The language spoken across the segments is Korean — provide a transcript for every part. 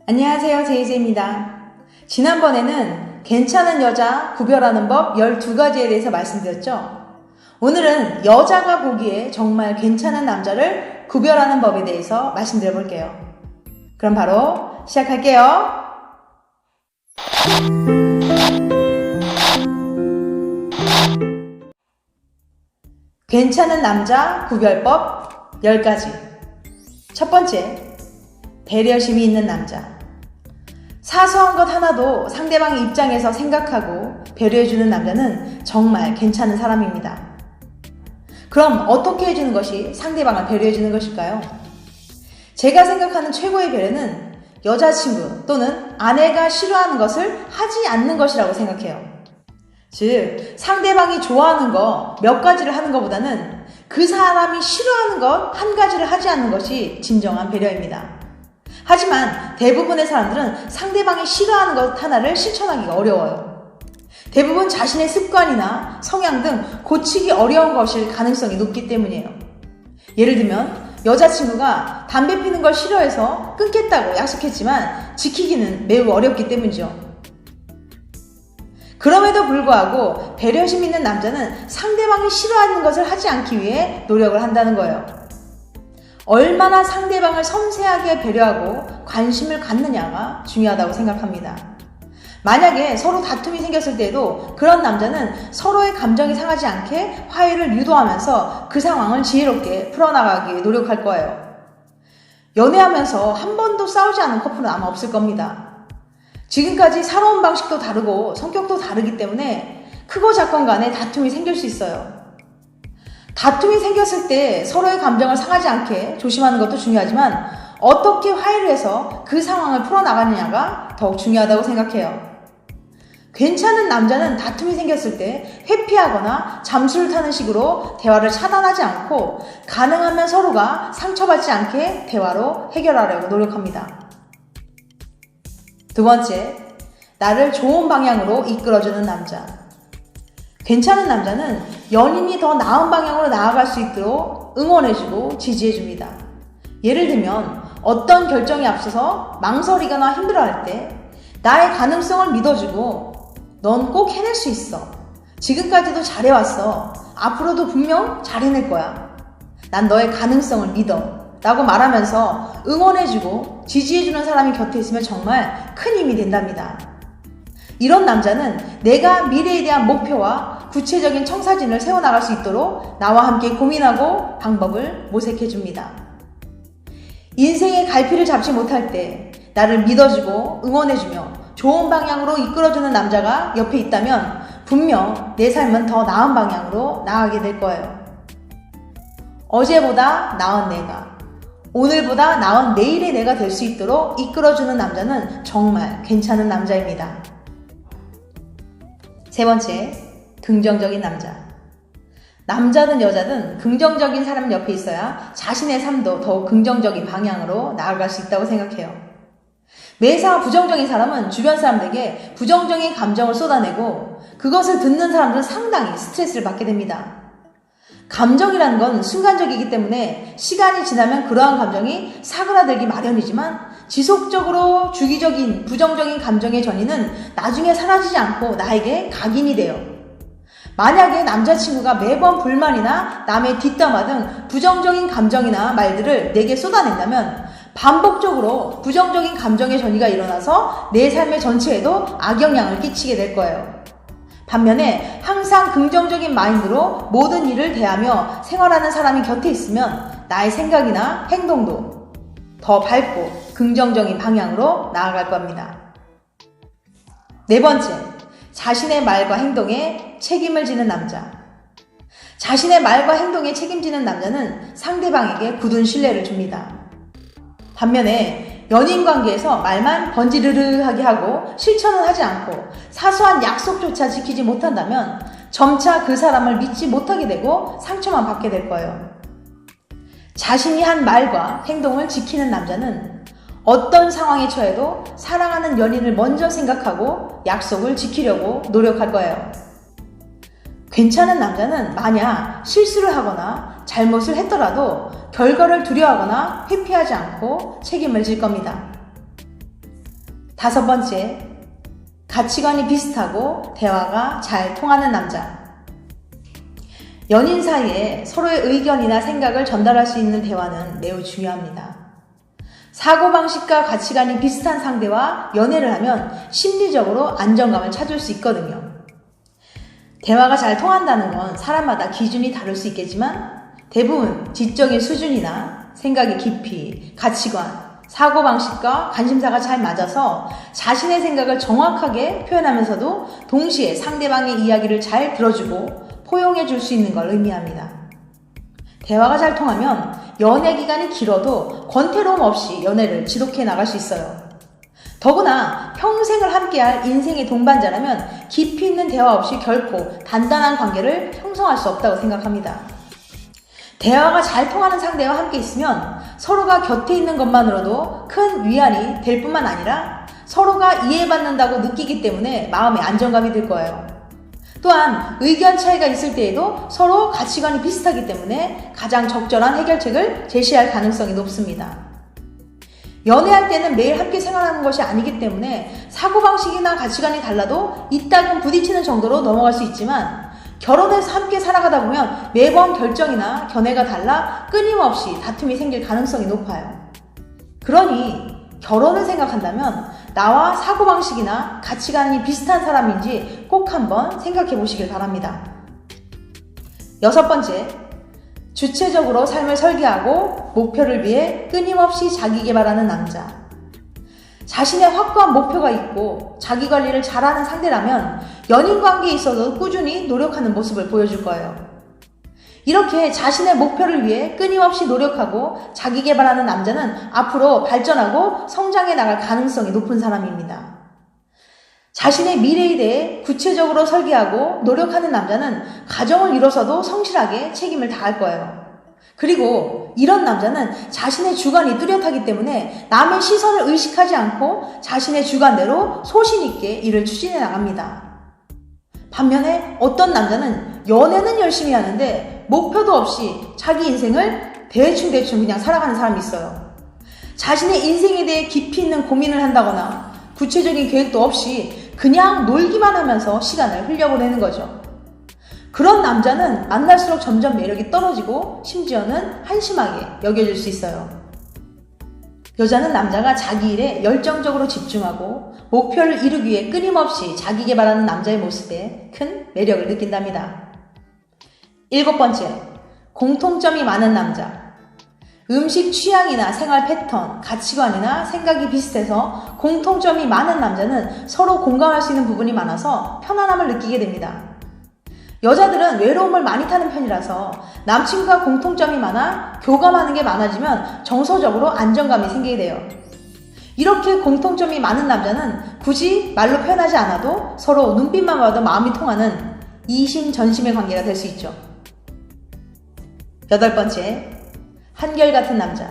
안녕하세요, 제이제입니다. 지난번에는 괜찮은 여자 구별하는 법 12가지에 대해서 말씀드렸죠. 오늘은 여자가 보기에 정말 괜찮은 남자를 구별하는 법에 대해서 말씀드려 볼게요. 그럼 바로 시작할게요. 괜찮은 남자 구별법 10가지. 첫 번째, 배려심이 있는 남자. 사소한 것 하나도 상대방의 입장에서 생각하고 배려해주는 남자는 정말 괜찮은 사람입니다. 그럼 어떻게 해주는 것이 상대방을 배려해주는 것일까요? 제가 생각하는 최고의 배려는 여자친구 또는 아내가 싫어하는 것을 하지 않는 것이라고 생각해요. 즉, 상대방이 좋아하는 거 몇 가지를 하는 것보다는 그 사람이 싫어하는 것 한 가지를 하지 않는 것이 진정한 배려입니다. 하지만 대부분의 사람들은 상대방이 싫어하는 것 하나를 실천하기가 어려워요. 대부분 자신의 습관이나 성향 등 고치기 어려운 것일 가능성이 높기 때문이에요. 예를 들면 여자친구가 담배 피는 걸 싫어해서 끊겠다고 약속했지만 지키기는 매우 어렵기 때문이죠. 그럼에도 불구하고 배려심 있는 남자는 상대방이 싫어하는 것을 하지 않기 위해 노력을 한다는 거예요. 얼마나 상대방을 섬세하게 배려하고 관심을 갖느냐가 중요하다고 생각합니다. 만약에 서로 다툼이 생겼을 때에도 그런 남자는 서로의 감정이 상하지 않게 화해를 유도하면서 그 상황을 지혜롭게 풀어나가기 위해 노력할 거예요. 연애하면서 한 번도 싸우지 않은 커플은 아마 없을 겁니다. 지금까지 살아온 방식도 다르고 성격도 다르기 때문에 크고 작건 간에 다툼이 생길 수 있어요. 다툼이 생겼을 때 서로의 감정을 상하지 않게 조심하는 것도 중요하지만 어떻게 화해를 해서 그 상황을 풀어나가느냐가 더욱 중요하다고 생각해요. 괜찮은 남자는 다툼이 생겼을 때 회피하거나 잠수를 타는 식으로 대화를 차단하지 않고 가능하면 서로가 상처받지 않게 대화로 해결하려고 노력합니다. 두 번째, 나를 좋은 방향으로 이끌어주는 남자. 괜찮은 남자는 연인이 더 나은 방향으로 나아갈 수 있도록 응원해주고 지지해줍니다. 예를 들면 어떤 결정에 앞서서 망설이거나 힘들어할 때 나의 가능성을 믿어주고 넌 꼭 해낼 수 있어. 지금까지도 잘해왔어. 앞으로도 분명 잘 해낼 거야. 난 너의 가능성을 믿어. 라고 말하면서 응원해주고 지지해주는 사람이 곁에 있으면 정말 큰 힘이 된답니다. 이런 남자는 내가 미래에 대한 목표와 구체적인 청사진을 세워나갈 수 있도록 나와 함께 고민하고 방법을 모색해줍니다. 인생의 갈피를 잡지 못할 때 나를 믿어주고 응원해주며 좋은 방향으로 이끌어주는 남자가 옆에 있다면 분명 내 삶은 더 나은 방향으로 나아가게 될 거예요. 어제보다 나은 내가, 오늘보다 나은 내일의 내가 될 수 있도록 이끌어주는 남자는 정말 괜찮은 남자입니다. 세 번째, 긍정적인 남자. 남자든 여자든 긍정적인 사람 옆에 있어야 자신의 삶도 더욱 긍정적인 방향으로 나아갈 수 있다고 생각해요. 매사 부정적인 사람은 주변 사람들에게 부정적인 감정을 쏟아내고 그것을 듣는 사람들은 상당히 스트레스를 받게 됩니다. 감정이라는 건 순간적이기 때문에 시간이 지나면 그러한 감정이 사그라들기 마련이지만 지속적으로 주기적인 부정적인 감정의 전이는 나중에 사라지지 않고 나에게 각인이 돼요. 만약에 남자친구가 매번 불만이나 남의 뒷담화 등 부정적인 감정이나 말들을 내게 쏟아낸다면 반복적으로 부정적인 감정의 전이가 일어나서 내 삶의 전체에도 악영향을 끼치게 될 거예요. 반면에 항상 긍정적인 마인드로 모든 일을 대하며 생활하는 사람이 곁에 있으면 나의 생각이나 행동도 더 밝고 긍정적인 방향으로 나아갈 겁니다. 네 번째, 자신의 말과 행동에 책임을 지는 남자. 자신의 말과 행동에 책임지는 남자는 상대방에게 굳은 신뢰를 줍니다. 반면에 연인 관계에서 말만 번지르르하게 하고 실천은 하지 않고 사소한 약속조차 지키지 못한다면 점차 그 사람을 믿지 못하게 되고 상처만 받게 될 거예요. 자신이 한 말과 행동을 지키는 남자는 어떤 상황에 처해도 사랑하는 연인을 먼저 생각하고 약속을 지키려고 노력할 거예요. 괜찮은 남자는 만약 실수를 하거나 잘못을 했더라도 결과를 두려워하거나 회피하지 않고 책임을 질 겁니다. 5번째, 가치관이 비슷하고 대화가 잘 통하는 남자. 연인 사이에 서로의 의견이나 생각을 전달할 수 있는 대화는 매우 중요합니다. 사고방식과 가치관이 비슷한 상대와 연애를 하면 심리적으로 안정감을 찾을 수 있거든요. 대화가 잘 통한다는 건 사람마다 기준이 다를 수 있겠지만 대부분 지적인 수준이나 생각의 깊이, 가치관, 사고방식과 관심사가 잘 맞아서 자신의 생각을 정확하게 표현하면서도 동시에 상대방의 이야기를 잘 들어주고 포용해 줄 수 있는 걸 의미합니다. 대화가 잘 통하면 연애 기간이 길어도 권태로움 없이 연애를 지속해 나갈 수 있어요. 더구나 평생을 함께할 인생의 동반자라면 깊이 있는 대화 없이 결코 단단한 관계를 형성할 수 없다고 생각합니다. 대화가 잘 통하는 상대와 함께 있으면 서로가 곁에 있는 것만으로도 큰 위안이 될 뿐만 아니라 서로가 이해받는다고 느끼기 때문에 마음의 안정감이 들 거예요. 또한 의견 차이가 있을 때에도 서로 가치관이 비슷하기 때문에 가장 적절한 해결책을 제시할 가능성이 높습니다. 연애할 때는 매일 함께 생활하는 것이 아니기 때문에 사고방식이나 가치관이 달라도 이따금 부딪히는 정도로 넘어갈 수 있지만 결혼해서 함께 살아가다 보면 매번 결정이나 견해가 달라 끊임없이 다툼이 생길 가능성이 높아요. 그러니 결혼을 생각한다면 나와 사고방식이나 가치관이 비슷한 사람인지 꼭 한번 생각해 보시길 바랍니다. 6번째, 주체적으로 삶을 설계하고 목표를 위해 끊임없이 자기 개발하는 남자. 자신의 확고한 목표가 있고 자기 관리를 잘하는 상대라면 연인 관계에 있어서 꾸준히 노력하는 모습을 보여줄 거예요. 이렇게 자신의 목표를 위해 끊임없이 노력하고 자기 개발하는 남자는 앞으로 발전하고 성장해 나갈 가능성이 높은 사람입니다. 자신의 미래에 대해 구체적으로 설계하고 노력하는 남자는 가정을 이뤄서도 성실하게 책임을 다할 거예요. 그리고 이런 남자는 자신의 주관이 뚜렷하기 때문에 남의 시선을 의식하지 않고 자신의 주관대로 소신 있게 일을 추진해 나갑니다. 반면에 어떤 남자는 연애는 열심히 하는데 목표도 없이 자기 인생을 대충 그냥 살아가는 사람이 있어요. 자신의 인생에 대해 깊이 있는 고민을 한다거나 구체적인 계획도 없이 그냥 놀기만 하면서 시간을 흘려보내는 거죠. 그런 남자는 만날수록 점점 매력이 떨어지고 심지어는 한심하게 여겨질 수 있어요. 여자는 남자가 자기 일에 열정적으로 집중하고 목표를 이루기 위해 끊임없이 자기 개발하는 남자의 모습에 큰 매력을 느낀답니다. 7번째, 공통점이 많은 남자. 음식 취향이나 생활 패턴, 가치관이나 생각이 비슷해서 공통점이 많은 남자는 서로 공감할 수 있는 부분이 많아서 편안함을 느끼게 됩니다. 여자들은 외로움을 많이 타는 편이라서 남친과 공통점이 많아 교감하는 게 많아지면 정서적으로 안정감이 생기게 돼요. 이렇게 공통점이 많은 남자는 굳이 말로 표현하지 않아도 서로 눈빛만 봐도 마음이 통하는 이심전심의 관계가 될 수 있죠. 8번째, 한결같은 남자.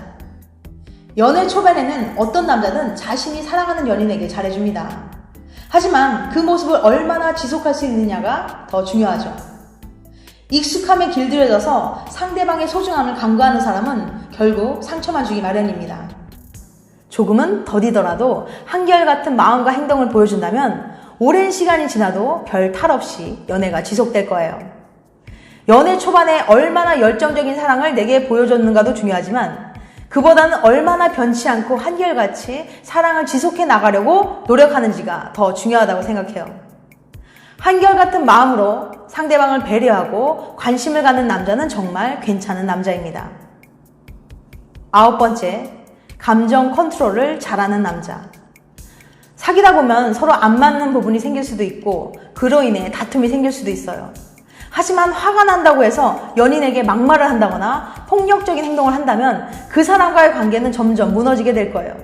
연애 초반에는 어떤 남자든 자신이 사랑하는 연인에게 잘해줍니다. 하지만 그 모습을 얼마나 지속할 수 있느냐가 더 중요하죠. 익숙함에 길들여져서 상대방의 소중함을 간과하는 사람은 결국 상처만 주기 마련입니다. 조금은 더디더라도 한결같은 마음과 행동을 보여준다면 오랜 시간이 지나도 별 탈 없이 연애가 지속될 거예요. 연애 초반에 얼마나 열정적인 사랑을 내게 보여줬는가도 중요하지만 그보다는 얼마나 변치 않고 한결같이 사랑을 지속해 나가려고 노력하는지가 더 중요하다고 생각해요. 한결같은 마음으로 상대방을 배려하고 관심을 갖는 남자는 정말 괜찮은 남자입니다. 9번째, 감정 컨트롤을 잘하는 남자. 사귀다 보면 서로 안 맞는 부분이 생길 수도 있고 그로 인해 다툼이 생길 수도 있어요. 하지만 화가 난다고 해서 연인에게 막말을 한다거나 폭력적인 행동을 한다면 그 사람과의 관계는 점점 무너지게 될 거예요.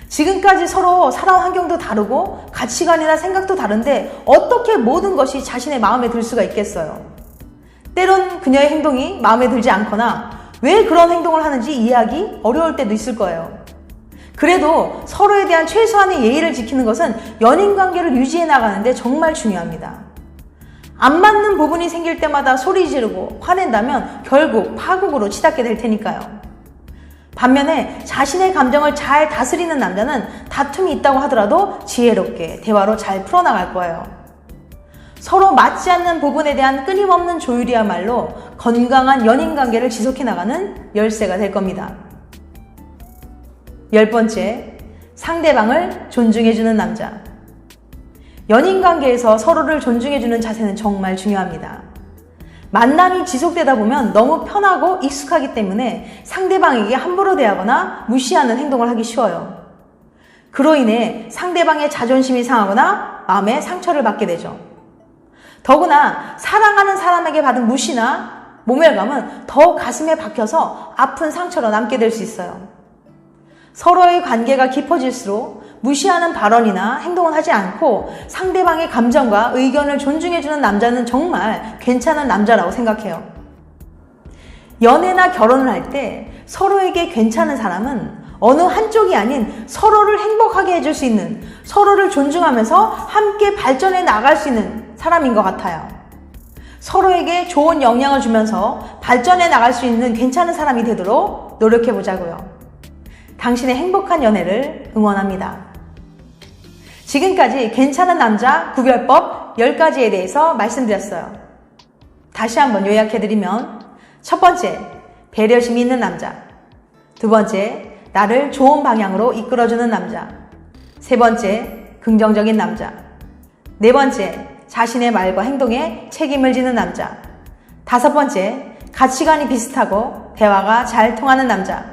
지금까지 서로 살아온 환경도 다르고 가치관이나 생각도 다른데 어떻게 모든 것이 자신의 마음에 들 수가 있겠어요. 때론 그녀의 행동이 마음에 들지 않거나 왜 그런 행동을 하는지 이해하기 어려울 때도 있을 거예요. 그래도 서로에 대한 최소한의 예의를 지키는 것은 연인 관계를 유지해 나가는데 정말 중요합니다. 안 맞는 부분이 생길 때마다 소리 지르고 화낸다면 결국 파국으로 치닫게 될 테니까요. 반면에 자신의 감정을 잘 다스리는 남자는 다툼이 있다고 하더라도 지혜롭게 대화로 잘 풀어나갈 거예요. 서로 맞지 않는 부분에 대한 끊임없는 조율이야말로 건강한 연인 관계를 지속해 나가는 열쇠가 될 겁니다. 10번째, 상대방을 존중해주는 남자. 연인 관계에서 서로를 존중해주는 자세는 정말 중요합니다. 만남이 지속되다 보면 너무 편하고 익숙하기 때문에 상대방에게 함부로 대하거나 무시하는 행동을 하기 쉬워요. 그로 인해 상대방의 자존심이 상하거나 마음에 상처를 받게 되죠. 더구나 사랑하는 사람에게 받은 무시나 모멸감은 더 가슴에 박혀서 아픈 상처로 남게 될 수 있어요. 서로의 관계가 깊어질수록 무시하는 발언이나 행동을 하지 않고 상대방의 감정과 의견을 존중해주는 남자는 정말 괜찮은 남자라고 생각해요. 연애나 결혼을 할 때 서로에게 괜찮은 사람은 어느 한쪽이 아닌 서로를 행복하게 해줄 수 있는, 서로를 존중하면서 함께 발전해 나갈 수 있는 사람인 것 같아요. 서로에게 좋은 영향을 주면서 발전해 나갈 수 있는 괜찮은 사람이 되도록 노력해 보자고요. 당신의 행복한 연애를 응원합니다. 지금까지 괜찮은 남자 구별법 10가지에 대해서 말씀드렸어요. 다시 한번 요약해드리면, 첫 번째, 배려심이 있는 남자. 두 번째, 나를 좋은 방향으로 이끌어주는 남자. 세 번째, 긍정적인 남자. 네 번째, 자신의 말과 행동에 책임을 지는 남자. 다섯 번째, 가치관이 비슷하고 대화가 잘 통하는 남자.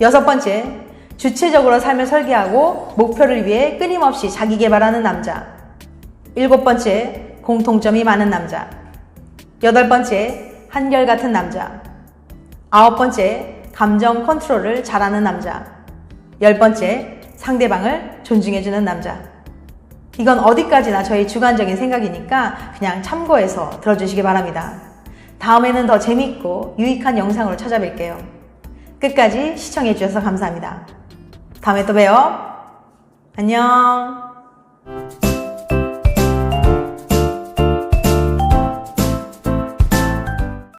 여섯 번째, 주체적으로 삶을 설계하고 목표를 위해 끊임없이 자기 개발하는 남자. 일곱 번째, 공통점이 많은 남자. 여덟 번째, 한결같은 남자. 아홉 번째, 감정 컨트롤을 잘하는 남자. 열 번째, 상대방을 존중해주는 남자. 이건 어디까지나 저희 주관적인 생각이니까 그냥 참고해서 들어주시기 바랍니다. 다음에는 더 재밌고 유익한 영상으로 찾아뵐게요. 끝까지 시청해주셔서 감사합니다. 다음에 또 봬요. 안녕.